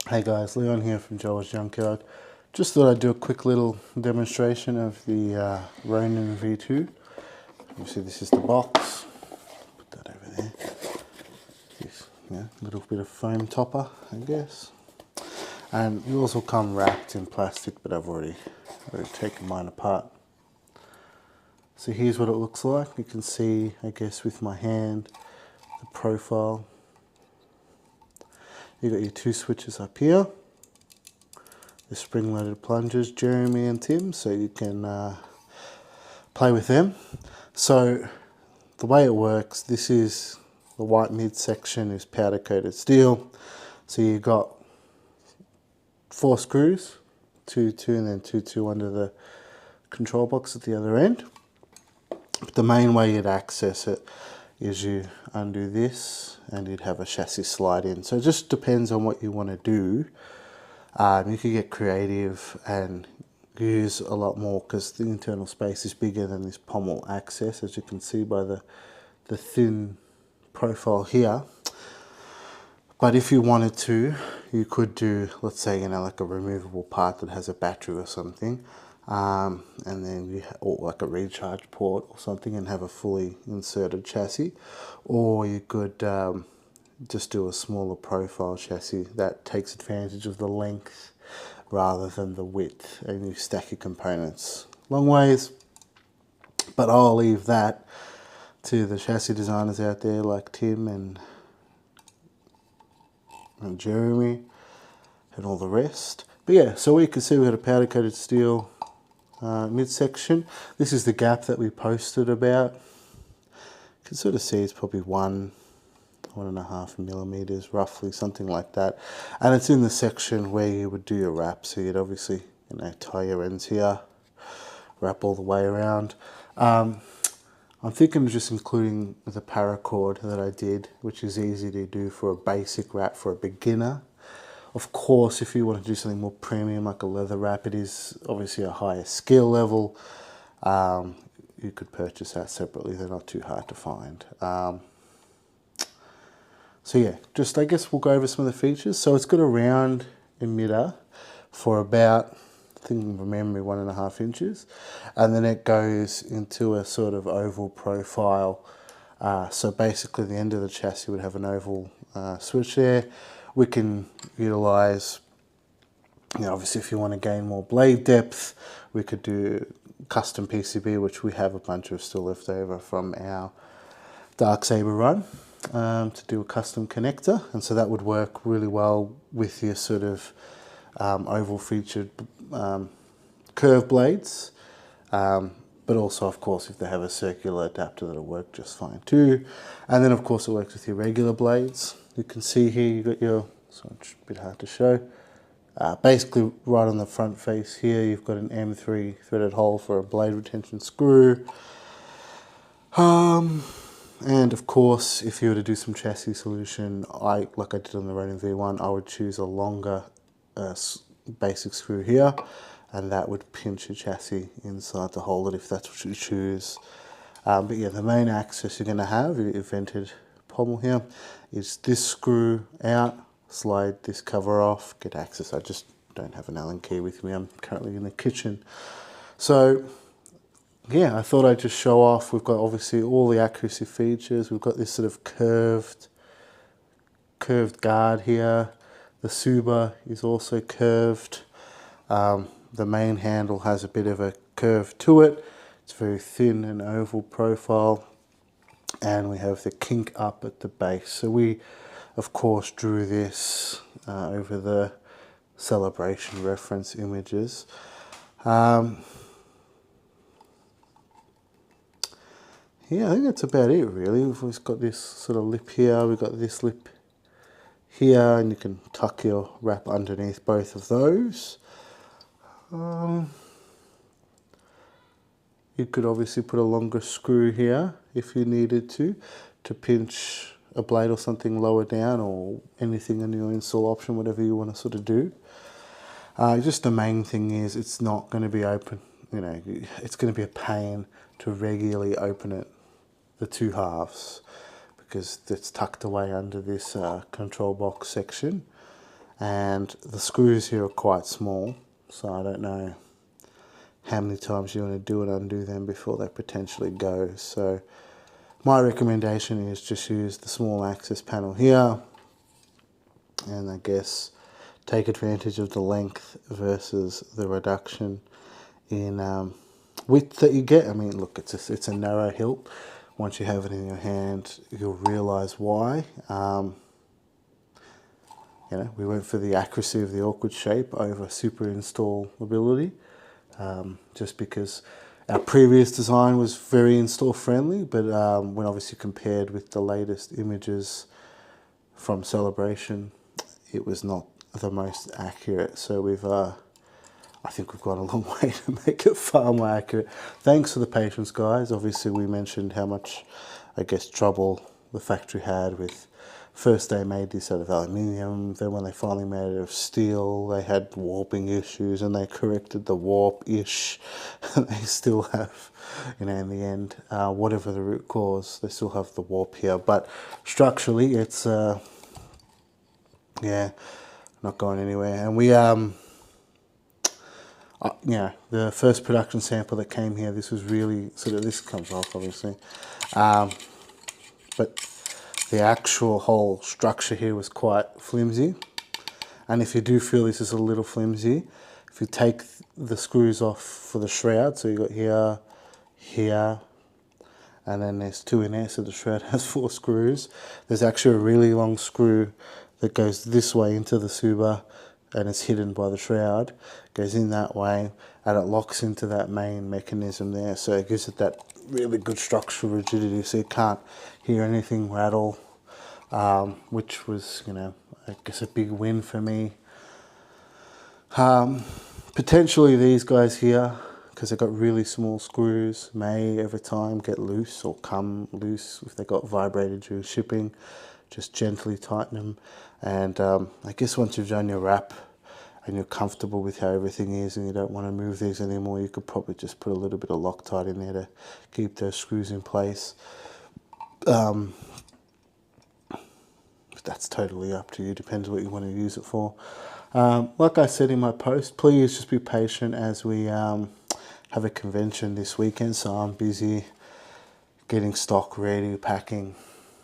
Hey guys, Leon here from Jawas Junkyard. Just thought I'd do a quick little demonstration of the Ronin V2. Obviously this is the box. Put that over there. This little bit of foam topper, I guess. And it also come wrapped in plastic, but I've already taken mine apart. So here's what it looks like. You can see, I guess, with my hand, the profile. You got your two switches up here, the spring-loaded plungers, Jeremy and Tim, so you can play with them. So the way it works, this is the white midsection is powder coated steel. So you've got 4 screws, 2 and then 2 under the control box at the other end. But the main way you'd access it is you undo this and you'd have a chassis slide in. So it just depends on what you want to do. You could get creative and use a lot more because the internal space is bigger than this pommel access, as you can see by the thin profile here. But if you wanted to, you could do, let's say, like a removable part that has a battery or something. And then or like a recharge port or something, and have a fully inserted chassis. Or you could just do a smaller profile chassis that takes advantage of the length rather than the width, and you stack your components long ways. But I'll leave that to the chassis designers out there like Tim and Jeremy and all the rest. But yeah, so we can see we've got a powder coated steel midsection. This is the gap that we posted about. You can sort of see it's probably 1.5 millimeters, roughly, something like that. And it's in the section where you would do your wrap. So you'd obviously, tie your ends here, wrap all the way around. I'm thinking of just including the paracord that I did, which is easy to do for a basic wrap for a beginner. Of course, if you want to do something more premium like a leather wrap, it is obviously a higher skill level. You could purchase that separately. They're not too hard to find. So yeah, I guess we'll go over some of the features. So it's got a round emitter for about, I think from memory, 1.5 inches. And then it goes into a sort of oval profile. So basically the end of the chassis would have an oval switch there. We can utilize, obviously if you want to gain more blade depth, we could do custom PCB, which we have a bunch of still left over from our Dark Saber run, to do a custom connector. And so that would work really well with your sort of oval featured curved blades. But also, of course, if they have a circular adapter, that'll work just fine too. And then, of course, it works with your regular blades. You can see here you've got your, so it's a bit hard to show. Basically, right on the front face here, you've got an M3 threaded hole for a blade retention screw. And of course, if you were to do some chassis solution, like I did on the Ronin V1, I would choose a longer basic screw here, and that would pinch your chassis inside to hold it if that's what you choose. But yeah, the main access you're going to have, your vented pommel here, is this screw out, slide this cover off, get access. I just don't have an Allen key with me. I'm currently in the kitchen. So yeah, I thought I'd just show off. We've got obviously all the accuracy features. We've got this sort of curved guard here. The Suba is also curved. The main handle has a bit of a curve to it. It's very thin and oval profile. And we have the kink up at the base. So we, of course, drew this over the Celebration reference images. Yeah, I think that's about it really. We've got this sort of lip here, we've got this lip here, and you can tuck your wrap underneath both of those. You could obviously put a longer screw here if you needed to pinch a blade or something lower down, or anything in your install option, whatever you want to sort of do. Just the main thing is it's not going to be open, it's going to be a pain to regularly open it, the two halves, because it's tucked away under this control box section. and the screws here are quite small, so I don't know how many times you want to do and undo them before they potentially go. So my recommendation is just use the small access panel here, and I guess take advantage of the length versus the reduction in width that you get. I mean, look, it's a narrow hilt. Once you have it in your hand, you'll realize why. You know, we went for the accuracy of the awkward shape over super installability, just because our previous design was very install friendly, but when obviously compared with the latest images from Celebration, it was not the most accurate. So we've, I think we've gone a long way to make it far more accurate. Thanks for the patience, guys. Obviously, we mentioned how much, I guess, trouble the factory had with. First they made this out of aluminium, then when they finally made it of steel, they had warping issues, and they corrected the warp-ish. They still have, you know, in the end, whatever the root cause, they still have the warp here. But structurally, it's, yeah, not going anywhere. And we, you know, the first production sample that came here, this was really, sort of, this comes off, obviously. But the actual whole structure here was quite flimsy, and if you do feel this is a little flimsy, if you take the screws off for the shroud, so you got here, here, and then there's 2 in there, so the shroud has 4 screws. There's actually a really long screw that goes this way into the Suba, and it's hidden by the shroud, goes in that way, and it locks into that main mechanism there, so it gives it that really good structural rigidity, so you can't hear anything rattle, which was, you know, I guess a big win for me. Potentially these guys here, because they've got really small screws, may over time get loose or come loose if they got vibrated during shipping. Just gently tighten them, and I guess once you've done your wrap and you're comfortable with how everything is and you don't want to move these anymore, you could probably just put a little bit of Loctite in there to keep those screws in place. But that's totally up to you, depends what you want to use it for. Like I said in my post, please just be patient as we have a convention this weekend, so I'm busy getting stock ready, packing.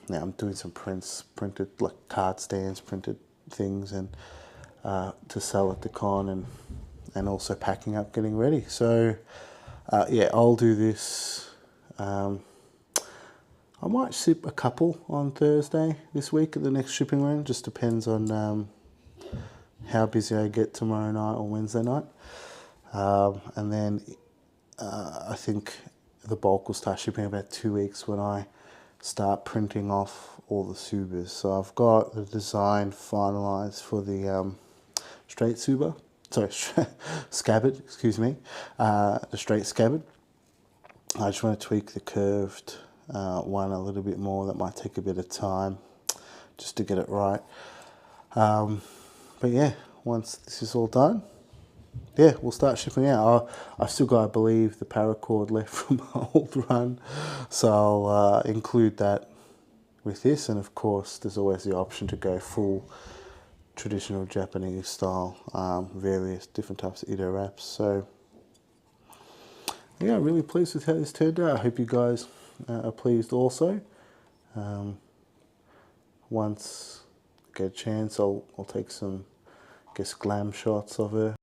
Now I'm doing some printed like card stands, printed things, and to sell at the con, and also packing up, getting ready. So yeah, I'll do this. I might ship a couple on Thursday this week at the next shipping run. Just depends on how busy I get tomorrow night or Wednesday night. And then I think the bulk will start shipping about 2 weeks when I start printing off all the Subas. So I've got the design finalized for the straight Suba, sorry, scabbard, excuse me, the straight scabbard. I just want to tweak the curved one a little bit more. That might take a bit of time just to get it right. But yeah, once this is all done, yeah, we'll start shipping out. I've still got, I believe, the paracord left from my old run, so I'll include that with this. And of course, there's always the option to go full traditional Japanese style, various different types of Ito wraps. So yeah, really pleased with how this turned out. I hope you guys are pleased also. Once I get a chance, I'll take some, I guess, glam shots of her.